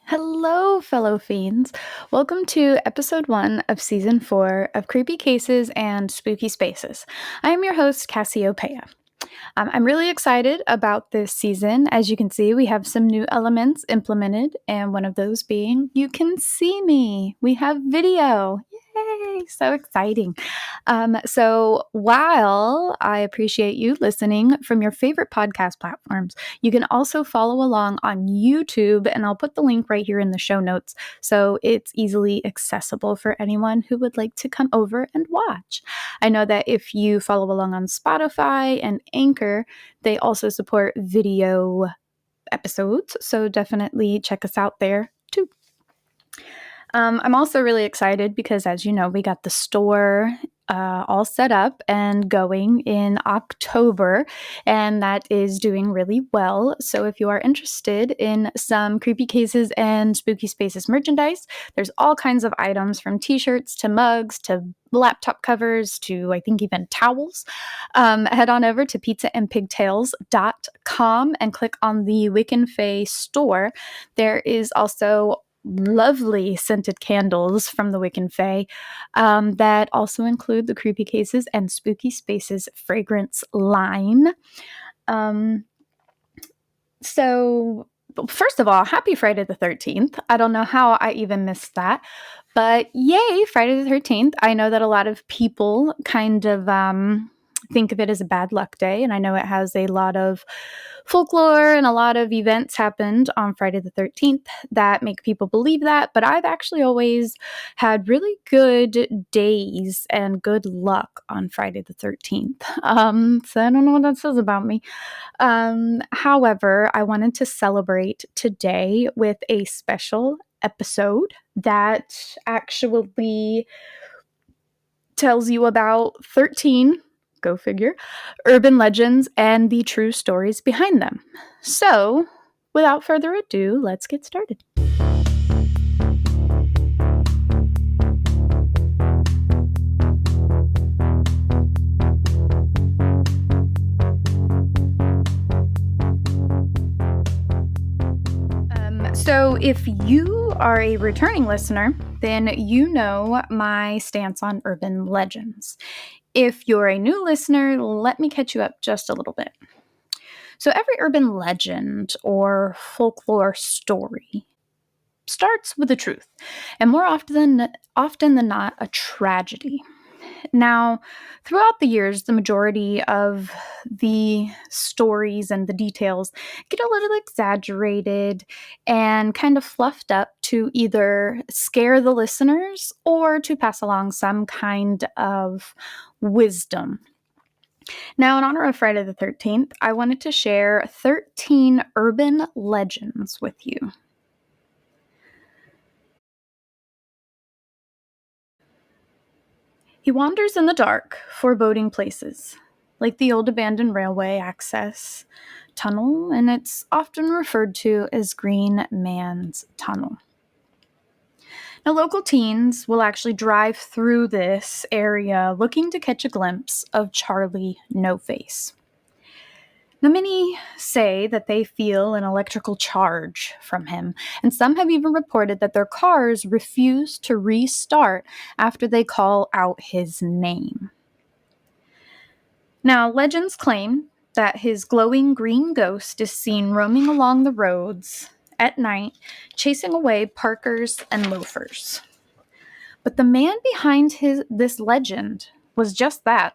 Hello, fellow fiends. Welcome to episode 1 of season 4 of Creepy Cases and Spooky Spaces. I am your host, Cassiopeia. I'm really excited about this season. As you can see, we have some new elements implemented, and one of those being you can see me. We have video. Yay! So exciting. So while I appreciate you listening from your favorite podcast platforms, you can also follow along on YouTube, and I'll put the link right here in the show notes so it's easily accessible for anyone who would like to come over and watch. I know that if you follow along on Spotify and Anchor, they also support video episodes, so definitely check us out there too. I'm also really excited because, as you know, we got the store all set up and going in October, and that is doing really well. So if you are interested in some Creepy Cases and Spooky Spaces merchandise, there's all kinds of items from t-shirts to mugs to laptop covers to I think even towels. Head on over to pizzaandpigtails.com and click on the Wiccan Fae store. There is also lovely scented candles from the Wiccan Fae that also include the Creepy Cases and Spooky Spaces fragrance line. So first of all, happy Friday the 13th. I don't know how I even missed that, but yay, Friday the 13th. I know that a lot of people kind of think of it as a bad luck day, and I know it has a lot of folklore and a lot of events happened on Friday the 13th that make people believe that, but I've actually always had really good days and good luck on Friday the 13th. So I don't know what that says about me. However, I wanted to celebrate today with a special episode that actually tells you about 13, go figure, urban legends and the true stories behind them. So, without further ado, let's get started. So if you are a returning listener, then you know my stance on urban legends. If you're a new listener, let me catch you up just a little bit. So every urban legend or folklore story starts with the truth, and more often than not, a tragedy. Now, throughout the years, the majority of the stories and the details get a little exaggerated and kind of fluffed up to either scare the listeners or to pass along some kind of wisdom. Now, in honor of Friday the 13th, I wanted to share 13 urban legends with you. He wanders in the dark, foreboding places, like the old abandoned railway access tunnel, and it's often referred to as Green Man's Tunnel. Now, local teens will actually drive through this area looking to catch a glimpse of Charlie No Face. Now, many say that they feel an electrical charge from him, and some have even reported that their cars refuse to restart after they call out his name. Now, legends claim that his glowing green ghost is seen roaming along the roads at night, chasing away parkers and loafers. But the man behind this legend was just that,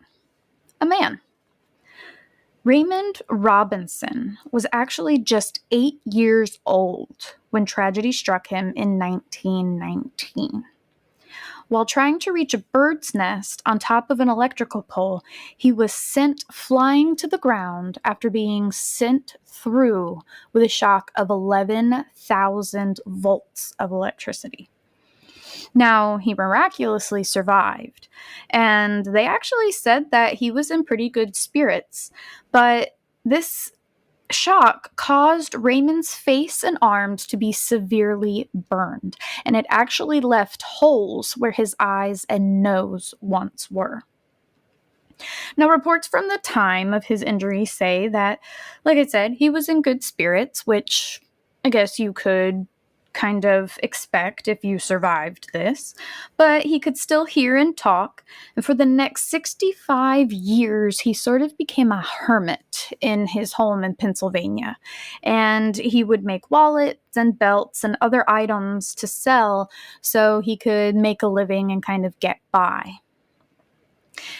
a man. Raymond Robinson was actually just 8 years old when tragedy struck him in 1919. While trying to reach a bird's nest on top of an electrical pole, he was sent flying to the ground after being sent through with a shock of 11,000 volts of electricity. Now, he miraculously survived, and they actually said that he was in pretty good spirits, but this shock caused Raymond's face and arms to be severely burned, and it actually left holes where his eyes and nose once were. Now, reports from the time of his injury say that, like I said, he was in good spirits, which I guess you could kind of expect if you survived this, but he could still hear and talk. And for the next 65 years, he sort of became a hermit in his home in Pennsylvania. And he would make wallets and belts and other items to sell so he could make a living and kind of get by.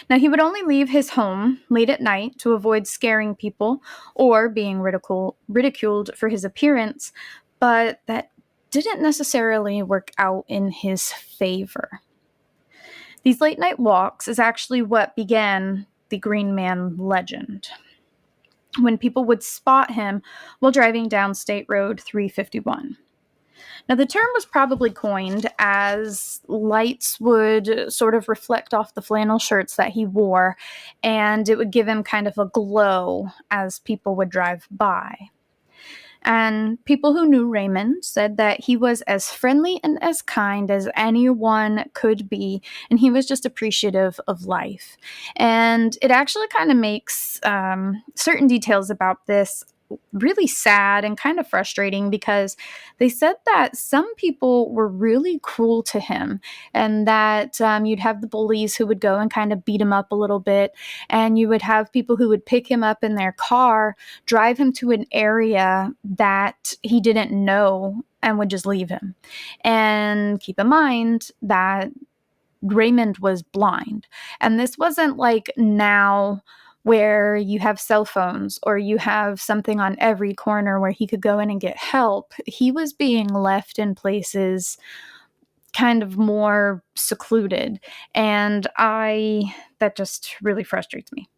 Now, he would only leave his home late at night to avoid scaring people or being ridiculed for his appearance, but that didn't necessarily work out in his favor. These late night walks is actually what began the Green Man legend, when people would spot him while driving down State Road 351. Now, the term was probably coined as lights would sort of reflect off the flannel shirts that he wore, and it would give him kind of a glow as people would drive by. And people who knew Raymond said that he was as friendly and as kind as anyone could be, and he was just appreciative of life. And it actually kind of makes certain details about this really sad and kind of frustrating, because they said that some people were really cruel to him, and that you'd have the bullies who would go and kind of beat him up a little bit, and you would have people who would pick him up in their car, drive him to an area that he didn't know, and would just leave him. And keep in mind that Raymond was blind, and this wasn't like now where you have cell phones or you have something on every corner where he could go in and get help. He was being left in places kind of more secluded, and that just really frustrates me.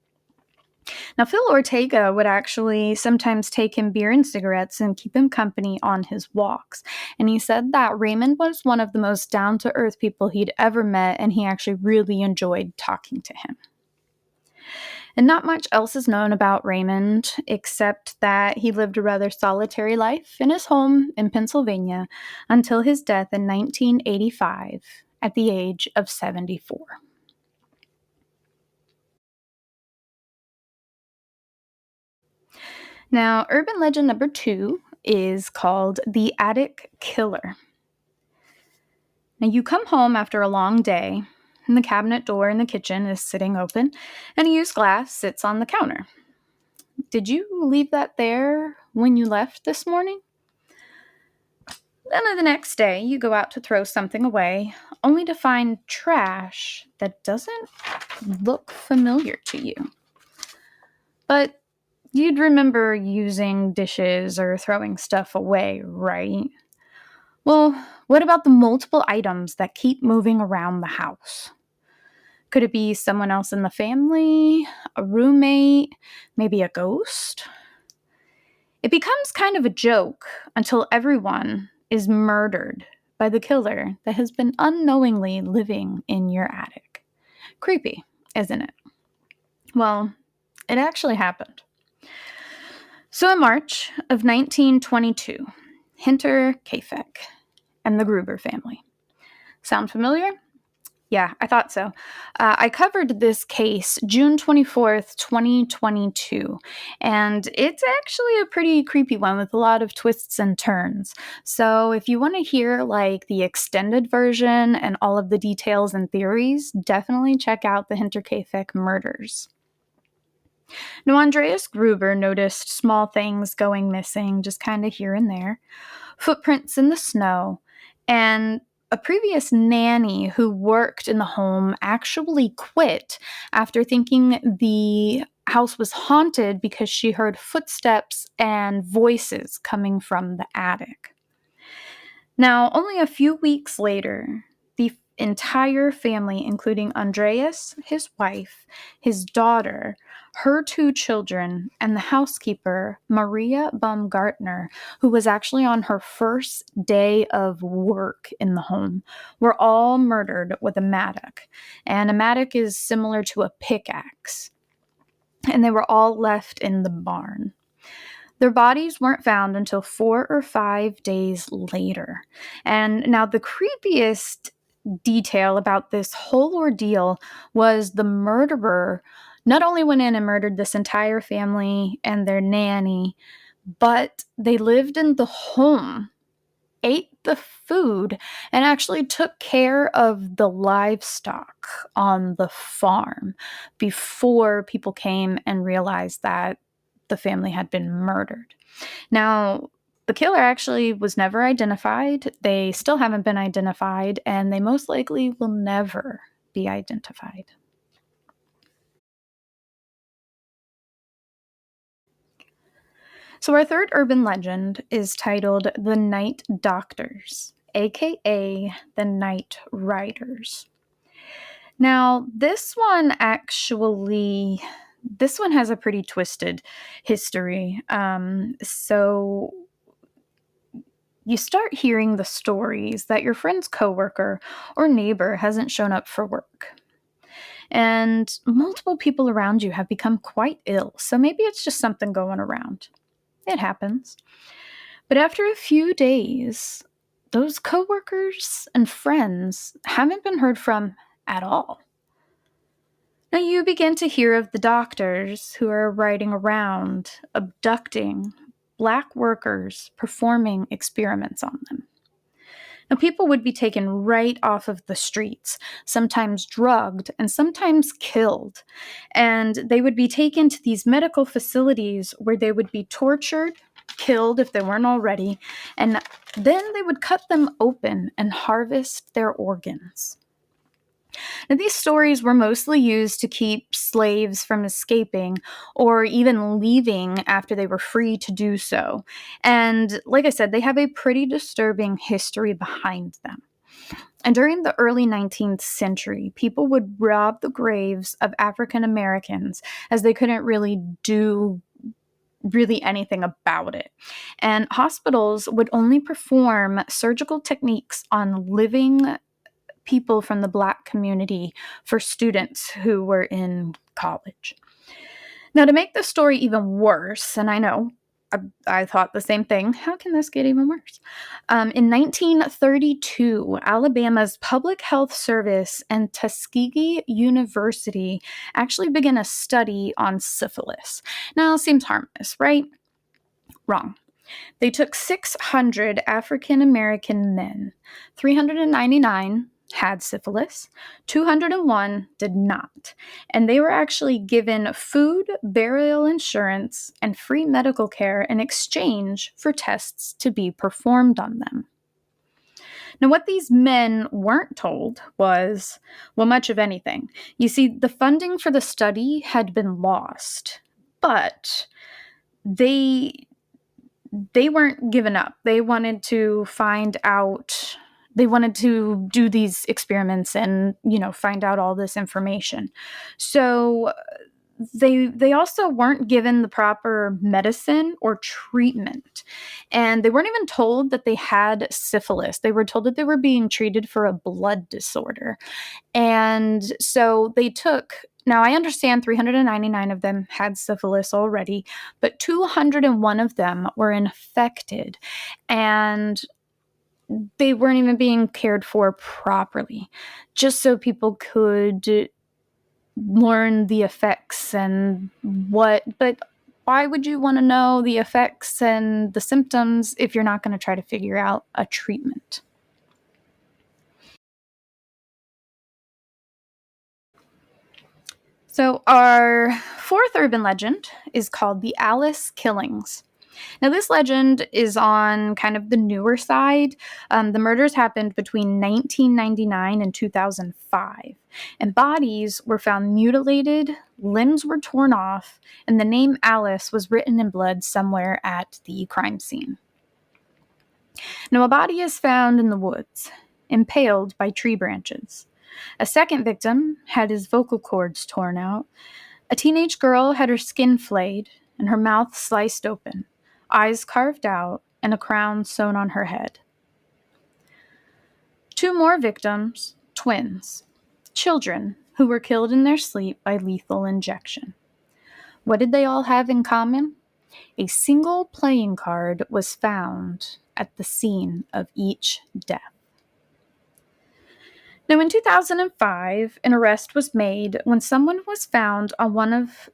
Now, Phil Ortega would actually sometimes take him beer and cigarettes and keep him company on his walks. And he said that Raymond was one of the most down-to-earth people he'd ever met, and he actually really enjoyed talking to him. And not much else is known about Raymond, except that he lived a rather solitary life in his home in Pennsylvania until his death in 1985 at the age of 74. Now, urban legend number 2 is called the Attic Killer. Now, you come home after a long day, and the cabinet door in the kitchen is sitting open, and a used glass sits on the counter. Did you leave that there when you left this morning? Then the next day, you go out to throw something away, only to find trash that doesn't look familiar to you. But you'd remember using dishes or throwing stuff away, right? Well, what about the multiple items that keep moving around the house? Could it be someone else in the family, a roommate, maybe a ghost? It becomes kind of a joke until everyone is murdered by the killer that has been unknowingly living in your attic. Creepy, isn't it? Well, it actually happened. So in March of 1922, Hinter Kafek and the Gruber family. Sound familiar? Yeah, I thought so. I covered this case June 24th, 2022, and it's actually a pretty creepy one with a lot of twists and turns. So if you want to hear like the extended version and all of the details and theories, definitely check out the Hinterkaifeck murders. Now, Andreas Gruber noticed small things going missing, just kind of here and there, footprints in the snow, and a previous nanny who worked in the home actually quit after thinking the house was haunted because she heard footsteps and voices coming from the attic. Now, only a few weeks later, the entire family, including Andreas, his wife, his daughter, her 2 children, and the housekeeper, Maria Baumgartner, who was actually on her first day of work in the home, were all murdered with a mattock. And a mattock is similar to a pickaxe. And they were all left in the barn. Their bodies weren't found until 4 or 5 days later. And now the creepiest detail about this whole ordeal was the murderer not only went in and murdered this entire family and their nanny, but they lived in the home ate the food and actually took care of the livestock on the farm before people came and realized that the family had been murdered. Now, the killer actually was never identified. They still haven't been identified, and they most likely will never be identified. So, our third urban legend is titled The Night Doctors, aka the Night Riders. Now, this one has a pretty twisted history. So you start hearing the stories that your friend's coworker or neighbor hasn't shown up for work. And multiple people around you have become quite ill, so maybe it's just something going around. It happens. But after a few days, those coworkers and friends haven't been heard from at all. Now you begin to hear of the doctors who are riding around, abducting black workers, performing experiments on them. Now, people would be taken right off of the streets, sometimes drugged and sometimes killed. And they would be taken to these medical facilities where they would be tortured, killed if they weren't already, and then they would cut them open and harvest their organs. Now, these stories were mostly used to keep slaves from escaping or even leaving after they were free to do so. And like I said, they have a pretty disturbing history behind them. And during the early 19th century, people would rob the graves of African Americans as they couldn't really do anything about it. And hospitals would only perform surgical techniques on living people from the Black community for students who were in college. Now, to make the story even worse, and I know I thought the same thing, how can this get even worse? In 1932, Alabama's Public Health Service and Tuskegee University actually began a study on syphilis. Now, seems harmless, right? Wrong. They took 600 African American men, 399 had syphilis, 201 did not, and they were actually given food, burial insurance, and free medical care in exchange for tests to be performed on them. Now, what these men weren't told was, well, much of anything. You see, the funding for the study had been lost, but they weren't given up. They wanted to find out, they wanted to do these experiments and, find out all this information. So they also weren't given the proper medicine or treatment. And they weren't even told that they had syphilis. They were told that they were being treated for a blood disorder. And so they took, now I understand 399 of them had syphilis already, but 201 of them were infected and they weren't even being cared for properly, just so people could learn the effects and but why would you want to know the effects and the symptoms if you're not going to try to figure out a treatment? So, our fourth urban legend is called the Alice Killings. Now, this legend is on kind of the newer side. The murders happened between 1999 and 2005, and bodies were found mutilated, limbs were torn off, and the name Alice was written in blood somewhere at the crime scene. Now, a body is found in the woods, impaled by tree branches. A second victim had his vocal cords torn out. A teenage girl had her skin flayed and her mouth sliced open, eyes carved out, and a crown sewn on her head. Two more victims, twins, children who were killed in their sleep by lethal injection. What did they all have in common? A single playing card was found at the scene of each death. Now, in 2005, an arrest was made when someone was found on one of,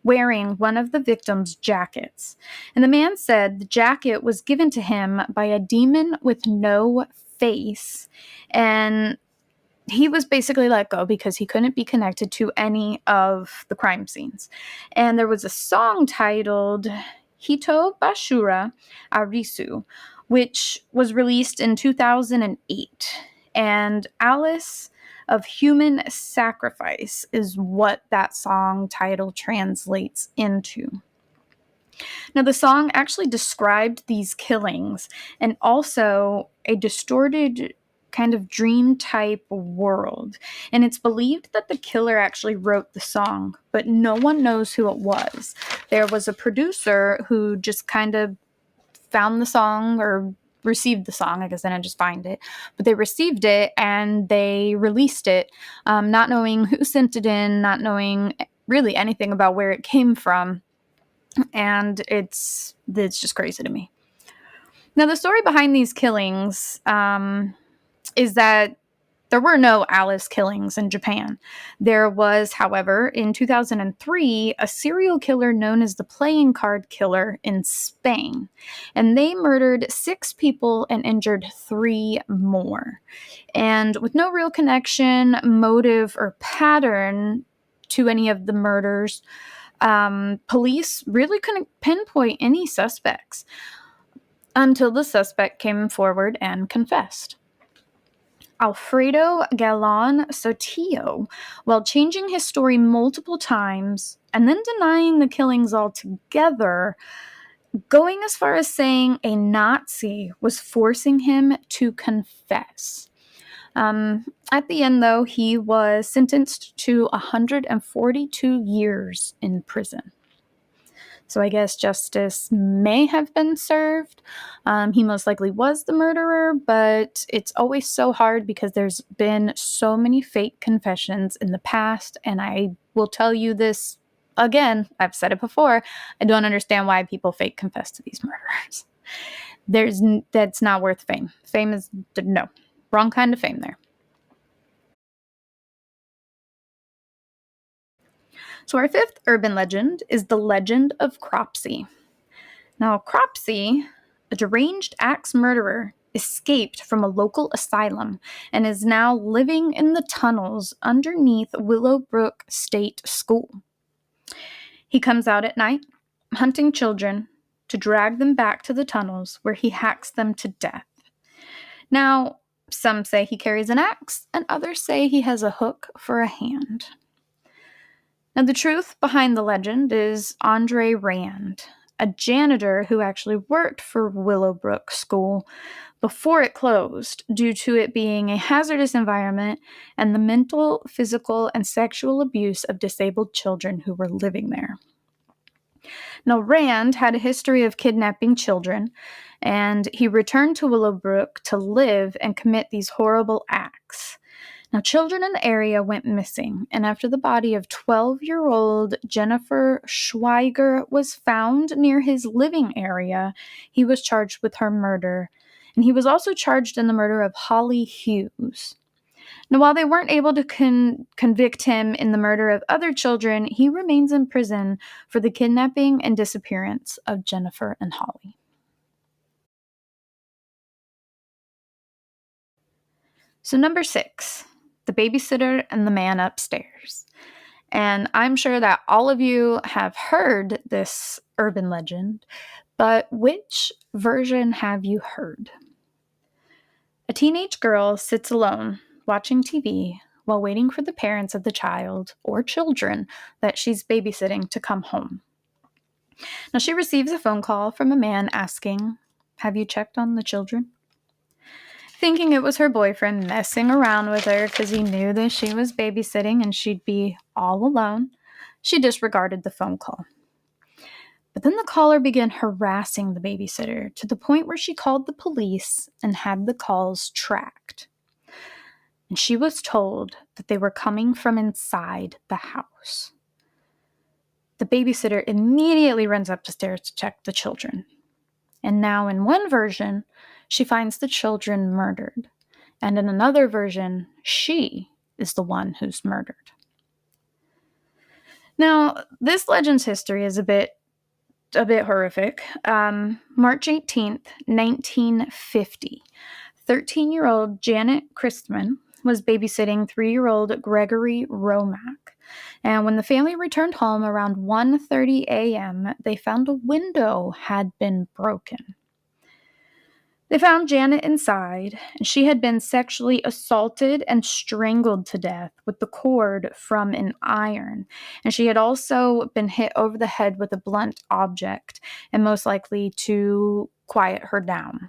wearing one of the victim's jackets. And the man said the jacket was given to him by a demon with no face. And he was basically let go because he couldn't be connected to any of the crime scenes. And there was a song titled Hito Bashura Arisu, which was released in 2008. And Alice of Human Sacrifice is what that song title translates into. Now, the song actually described these killings and also a distorted kind of dream type world. And it's believed that the killer actually wrote the song, but no one knows who it was. There was a producer who just kind of found the song or received the song. I guess they didn't just find it, but they received it and they released it, not knowing who sent it in, not knowing really anything about where it came from. And it's just crazy to me. Now, the story behind these killings is that there were no Alice killings in Japan. There was, however, in 2003, a serial killer known as the playing card killer in Spain. And they murdered 6 people and injured 3 more. And with no real connection, motive, or pattern to any of the murders, police really couldn't pinpoint any suspects until the suspect came forward and confessed. Alfredo Galán Sotillo, while changing his story multiple times and then denying the killings altogether, going as far as saying a Nazi was forcing him to confess. At the end, though, he was sentenced to 142 years in prison. So I guess justice may have been served. He most likely was the murderer, but it's always so hard because there's been so many fake confessions in the past. And I will tell you this again, I've said it before, I don't understand why people fake confess to these murderers. That's not worth fame. Fame is, no, wrong kind of fame there. So our 5th urban legend is the legend of Cropsey. Now, Cropsey, a deranged axe murderer, escaped from a local asylum and is now living in the tunnels underneath Willowbrook State School. He comes out at night, hunting children, to drag them back to the tunnels where he hacks them to death. Now, some say he carries an axe, and others say he has a hook for a hand. Now, the truth behind the legend is Andre Rand, a janitor who actually worked for Willowbrook School before it closed due to it being a hazardous environment and the mental, physical, and sexual abuse of disabled children who were living there. Now, Rand had a history of kidnapping children, and he returned to Willowbrook to live and commit these horrible acts. Now, children in the area went missing, and after the body of 12-year-old Jennifer Schweiger was found near his living area, he was charged with her murder, and he was also charged in the murder of Holly Hughes. Now, while they weren't able to convict him in the murder of other children, he remains in prison for the kidnapping and disappearance of Jennifer and Holly. So number 6, the babysitter and the man upstairs. And I'm sure that all of you have heard this urban legend, but which version have you heard? A teenage girl sits alone watching TV while waiting for the parents of the child or children that she's babysitting to come home. Now, she receives a phone call from a man asking, "Have you checked on the children?" Thinking it was her boyfriend messing around with her because he knew that she was babysitting and she'd be all alone, she disregarded the phone call. But then the caller began harassing the babysitter to the point where she called the police and had the calls tracked. And she was told that they were coming from inside the house. The babysitter immediately runs up the stairs to check the children. And now in one version, she finds the children murdered. And in another version, she is the one who's murdered. Now, this legend's history is a bit horrific. March 18th, 1950, 13-year-old Janet Christman was babysitting 3-year-old Gregory Romack. And when the family returned home around 1:30 a.m., they found a window had been broken. They found Janet inside, and she had been sexually assaulted and strangled to death with the cord from an iron. And she had also been hit over the head with a blunt object, and most likely to quiet her down.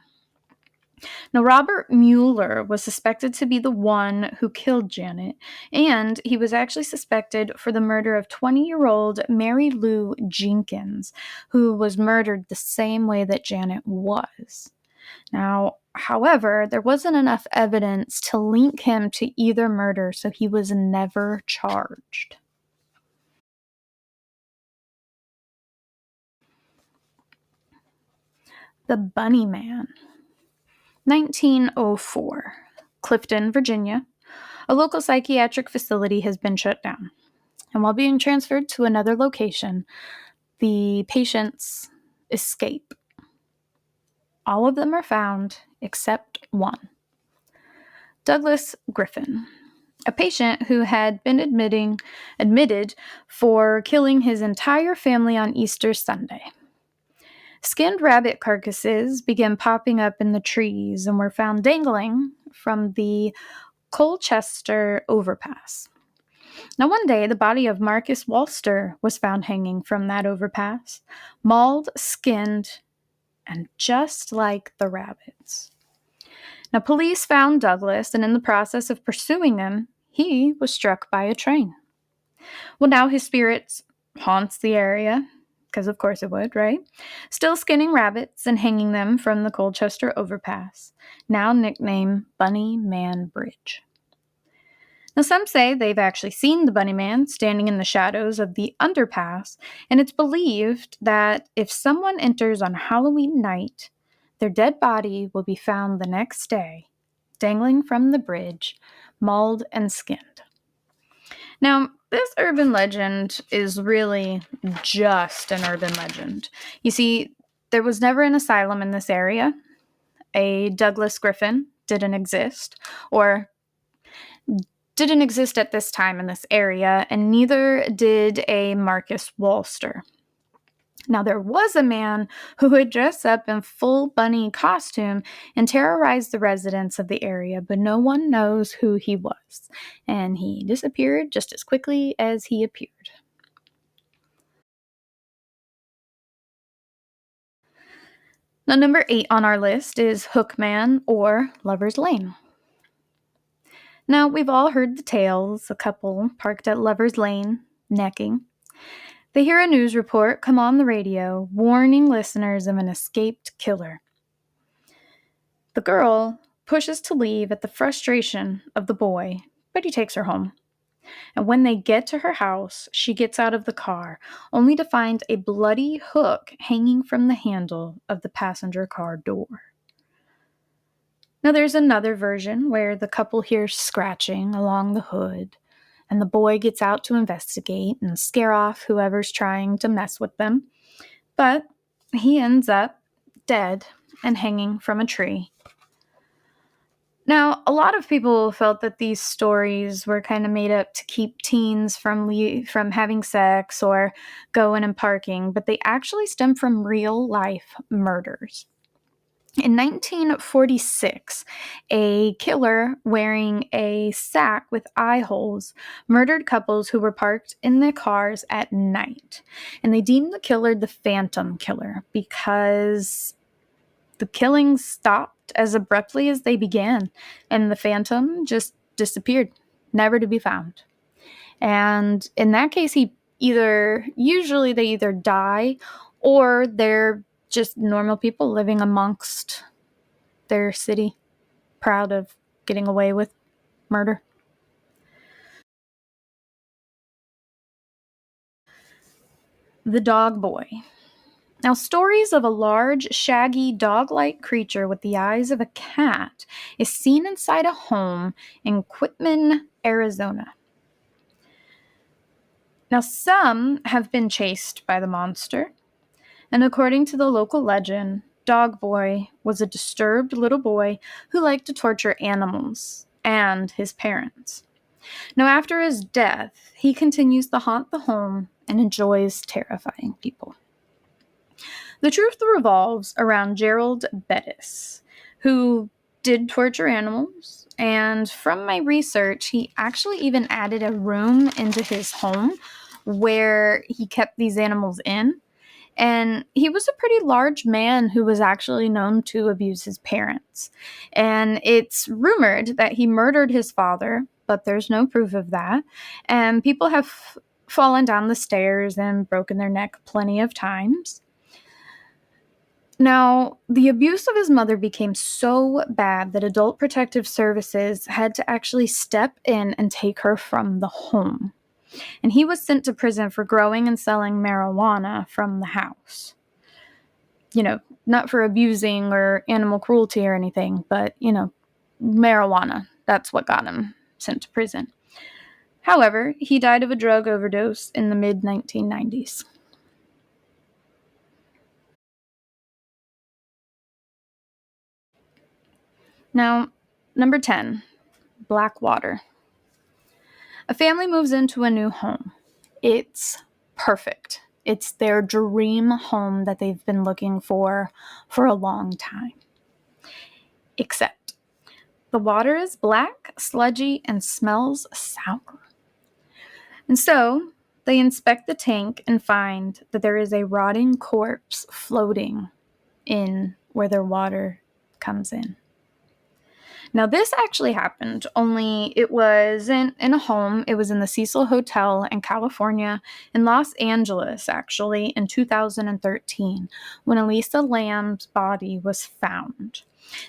Now, Robert Mueller was suspected to be the one who killed Janet, and he was actually suspected for the murder of 20-year-old Mary Lou Jenkins, who was murdered the same way that Janet was. Now, however, there wasn't enough evidence to link him to either murder, so he was never charged. The Bunny Man. 1904. Clifton, Virginia. A local psychiatric facility has been shut down. And while being transferred to another location, the patients escape. All of them are found except one. Douglas Griffin, a patient who had been admitted for killing his entire family on Easter Sunday. Skinned rabbit carcasses began popping up in the trees and were found dangling from the Colchester overpass. Now, one day, the body of Marcus Walster was found hanging from that overpass, mauled, skinned, and just like the rabbits. Now, police found Douglas, and in the process of pursuing him, he was struck by a train. Well, now his spirit haunts the area, because of course it would, right? Still skinning rabbits and hanging them from the Colchester overpass, now nicknamed Bunny Man Bridge. Now, some say they've actually seen the Bunny Man standing in the shadows of the underpass, and it's believed that if someone enters on Halloween night, their dead body will be found the next day, dangling from the bridge, mauled and skinned. Now, this urban legend is really just an urban legend. You see, there was never an asylum in this area. A Douglas Griffin didn't exist, or didn't exist at this time in this area, and neither did a Marcus Walster. Now, there was a man who would dress up in full bunny costume and terrorize the residents of the area, but no one knows who he was, and he disappeared just as quickly as he appeared. Now, number 8 on our list is Hookman or Lover's Lane. Now, we've all heard the tales, a couple parked at Lover's Lane, necking. They hear a news report come on the radio warning listeners of an escaped killer. The girl pushes to leave at the frustration of the boy, but he takes her home. And when they get to her house, she gets out of the car, only to find a bloody hook hanging from the handle of the passenger car door. Now, there's another version where the couple hears scratching along the hood, and the boy gets out to investigate and scare off whoever's trying to mess with them. But he ends up dead and hanging from a tree. Now, a lot of people felt that these stories were kind of made up to keep teens from having sex or going and parking, but they actually stem from real-life murders. In 1946, a killer wearing a sack with eye holes murdered couples who were parked in their cars at night. And they deemed the killer the Phantom Killer because the killings stopped as abruptly as they began, and the phantom just disappeared, never to be found. And in that case, they either die or they're just normal people living amongst their city, proud of getting away with murder. The Dog Boy. Now, stories of a large, shaggy, dog-like creature with the eyes of a cat is seen inside a home in Quitman, Arizona. Now, some have been chased by the monster, and according to the local legend, Dog Boy was a disturbed little boy who liked to torture animals and his parents. Now, after his death, he continues to haunt the home and enjoys terrifying people. The truth revolves around Gerald Bettis, who did torture animals, and from my research, he actually even added a room into his home where he kept these animals in. And he was a pretty large man who was actually known to abuse his parents. And it's rumored that he murdered his father, but there's no proof of that. And people have fallen down the stairs and broken their neck plenty of times. Now, the abuse of his mother became so bad that Adult Protective Services had to actually step in and take her from the home. And he was sent to prison for growing and selling marijuana from the house. Not for abusing or animal cruelty or anything, but, marijuana. That's what got him sent to prison. However, he died of a drug overdose in the mid-1990s. Now, number 10, Blackwater. A family moves into a new home. It's perfect. It's their dream home that they've been looking for a long time. Except the water is black, sludgy, and smells sour. And so they inspect the tank and find that there is a rotting corpse floating in where their water comes in. Now, this actually happened, only it wasn't in a home. It was in the Cecil Hotel in California, in Los Angeles, actually, in 2013, when Elisa Lamb's body was found.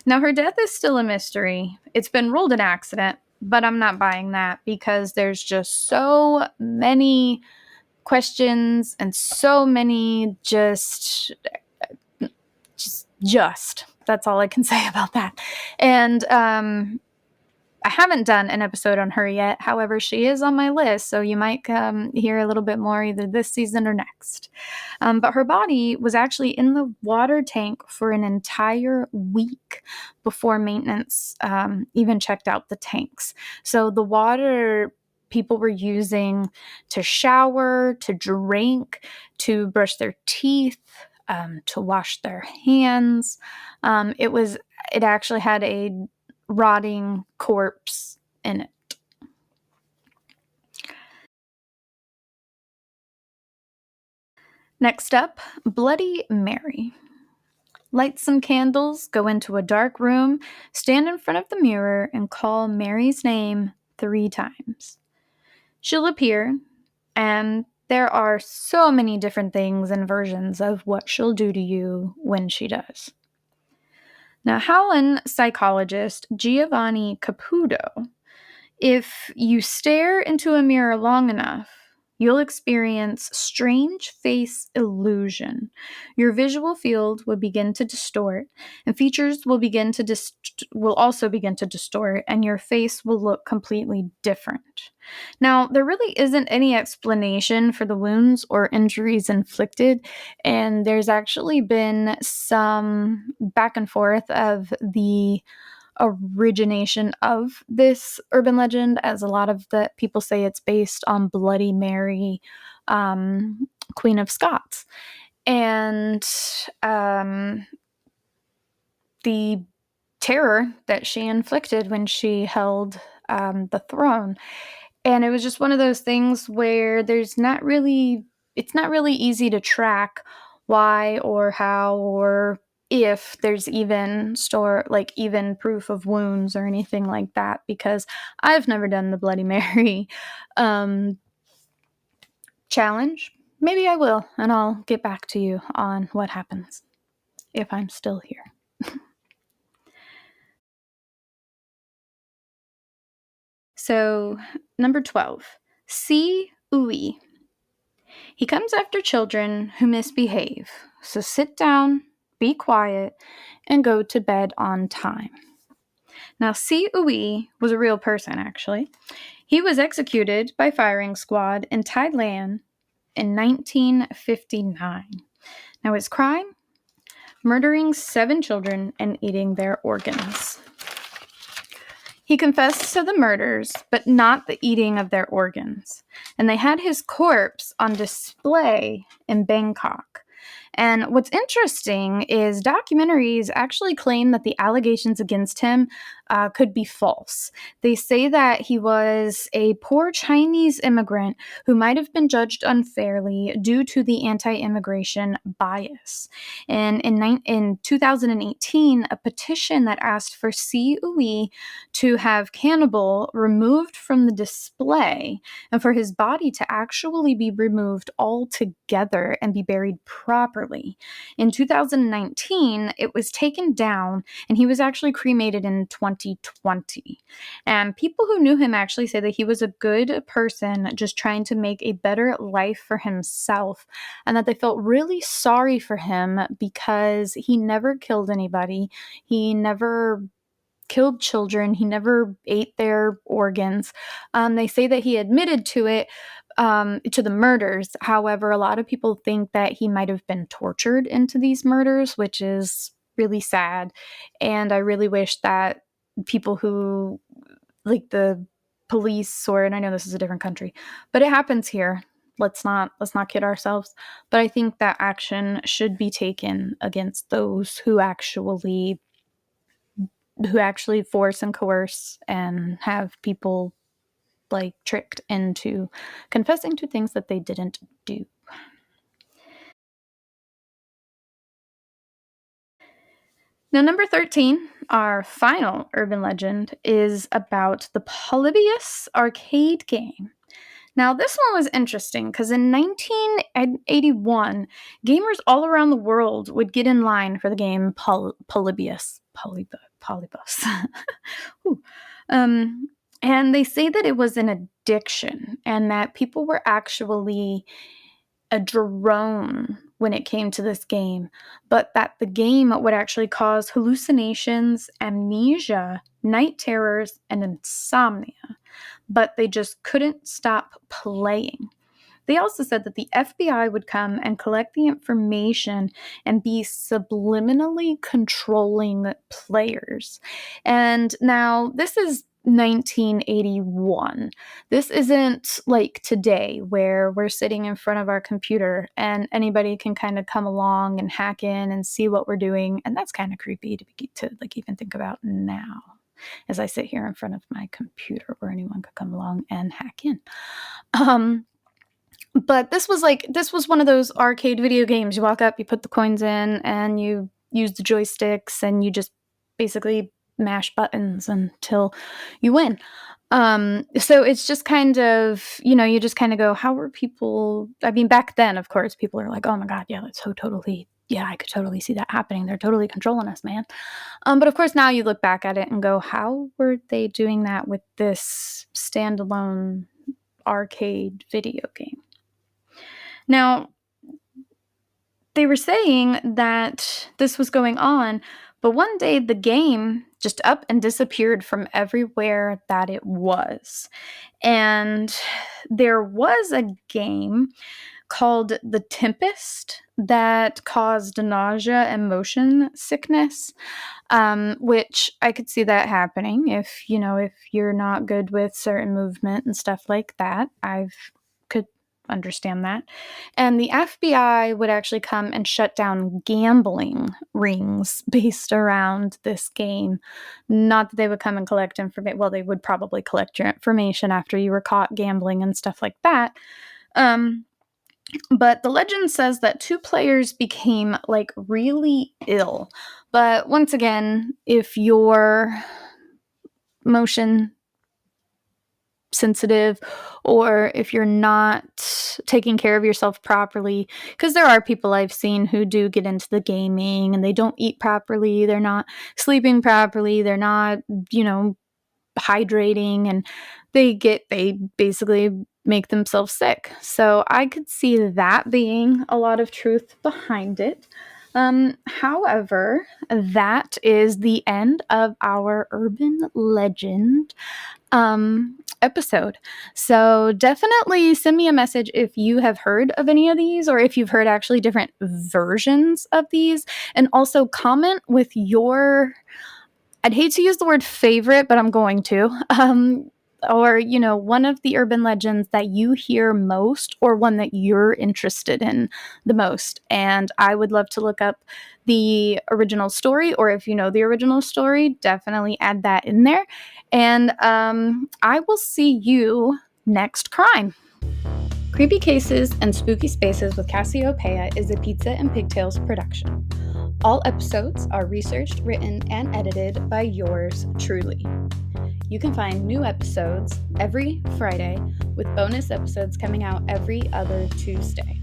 Now, her death is still a mystery. It's been ruled an accident, but I'm not buying that because there's just so many questions and so many just that's all I can say about that. And I haven't done an episode on her yet. However, she is on my list, so you might hear a little bit more either this season or next. But her body was actually in the water tank for an entire week before maintenance even checked out the tanks. So the water people were using to shower, to drink, to brush their teeth, to wash their hands. It actually had a rotting corpse in it. Next up, Bloody Mary. Light some candles, go into a dark room, stand in front of the mirror, and call Mary's name 3 times. She'll appear, and there are so many different things and versions of what she'll do to you when she does. Now, Howland psychologist Giovanni Caputo, if you stare into a mirror long enough, you'll experience strange face illusion. Your visual field will begin to distort, and features will also begin to distort, and your face will look completely different. Now, there really isn't any explanation for the wounds or injuries inflicted, and there's actually been some back and forth of the origination of this urban legend, as a lot of the people say it's based on Bloody Mary, Queen of Scots, and the terror that she inflicted when she held the throne. And it was just one of those things where it's not really easy to track why or how or if there's even proof of wounds or anything like that, because I've never done the Bloody Mary challenge. Maybe I will, and I'll get back to you on what happens if I'm still here. So, number 12, Si Ui. He comes after children who misbehave, so sit down, be quiet, and go to bed on time. Now, Si Ui was a real person, actually. He was executed by firing squad in Thailand in 1959. Now, his crime? Murdering 7 children and eating their organs. He confessed to the murders, but not the eating of their organs. And they had his corpse on display in Bangkok. And what's interesting is documentaries actually claim that the allegations against him could be false. They say that he was a poor Chinese immigrant who might have been judged unfairly due to the anti-immigration bias. And in 2018, a petition that asked for Si Ui to have Cannibal removed from the display and for his body to actually be removed altogether and be buried properly. In 2019, it was taken down and he was actually cremated in 2020. And people who knew him actually say that he was a good person just trying to make a better life for himself, and that they felt really sorry for him because he never killed anybody. He never killed children. He never ate their organs. They say that he admitted to it, to the murders. However, a lot of people think that he might have been tortured into these murders, which is really sad. And I really wish that people who, like the police, or, and I know this is a different country, but it happens here. Let's not kid ourselves. But I think that action should be taken against those who actually force and coerce and have people like tricked into confessing to things that they didn't do. Now, number 13, our final urban legend, is about the Polybius arcade game. Now, this one was interesting because in 1981, gamers all around the world would get in line for the game Polybius. Polybus. And they say that it was an addiction and that people were actually a drone when it came to this game, but that the game would actually cause hallucinations, amnesia, night terrors, and insomnia. But they just couldn't stop playing. They also said that the FBI would come and collect the information and be subliminally controlling players. And now this is 1981. This isn't like today where we're sitting in front of our computer and anybody can kind of come along and hack in and see what we're doing. And that's kind of creepy to like even think about now as I sit here in front of my computer where anyone could come along and hack in. But this was one of those arcade video games. You walk up, you put the coins in, and you use the joysticks, and you just basically mash buttons until you win. So it's just kind of, you just kind of go, how were people? I mean, back then, of course, people are like, oh my God, yeah, that's so totally, yeah, I could totally see that happening. They're totally controlling us, man. But of course, now you look back at it and go, how were they doing that with this standalone arcade video game? Now, they were saying that this was going on, but one day the game just up and disappeared from everywhere that it was. And there was a game called The Tempest that caused nausea and motion sickness, which I could see that happening if you're not good with certain movement and stuff like that. Could understand that. And the FBI would actually come and shut down gambling rings based around this game. Not that they would come and collect information. Well, they would probably collect your information after you were caught gambling and stuff like that. But the legend says that 2 players became like really ill. But once again, if you're motion sensitive or if you're not taking care of yourself properly, because there are people I've seen who do get into the gaming and they don't eat properly, they're not sleeping properly, they're not, hydrating, and they basically make themselves sick. So I could see that being a lot of truth behind it. However, that is the end of our urban legend episode. So definitely send me a message if you have heard of any of these or if you've heard actually different versions of these. And also comment with your, I'd hate to use the word favorite, but I'm going to. Or, one of the urban legends that you hear most or one that you're interested in the most. And I would love to look up the original story, or if you know the original story, definitely add that in there. And I will see you next crime. Creepy Cases and Spooky Spaces with Cassiopeia is a Pizza and Pigtails production. All episodes are researched, written, and edited by yours truly. You can find new episodes every Friday, with bonus episodes coming out every other Tuesday.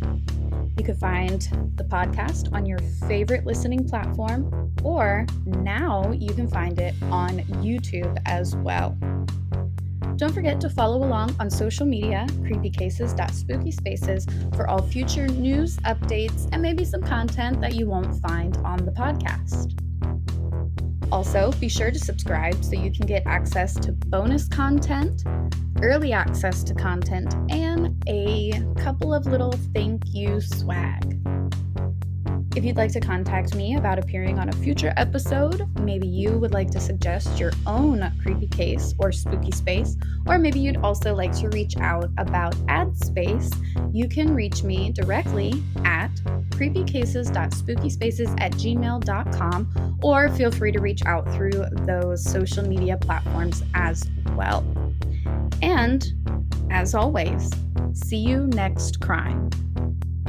You can find the podcast on your favorite listening platform, or now you can find it on YouTube as well. Don't forget to follow along on social media, creepycases.spookyspaces, for all future news, updates, and maybe some content that you won't find on the podcast. Also, be sure to subscribe so you can get access to bonus content, early access to content, and a couple of little thank you swag. If you'd like to contact me about appearing on a future episode, maybe you would like to suggest your own creepy case or spooky space, or maybe you'd also like to reach out about ad space, you can reach me directly at creepycases.spookyspaces@gmail.com, or feel free to reach out through those social media platforms as well. And, as always, see you next crime.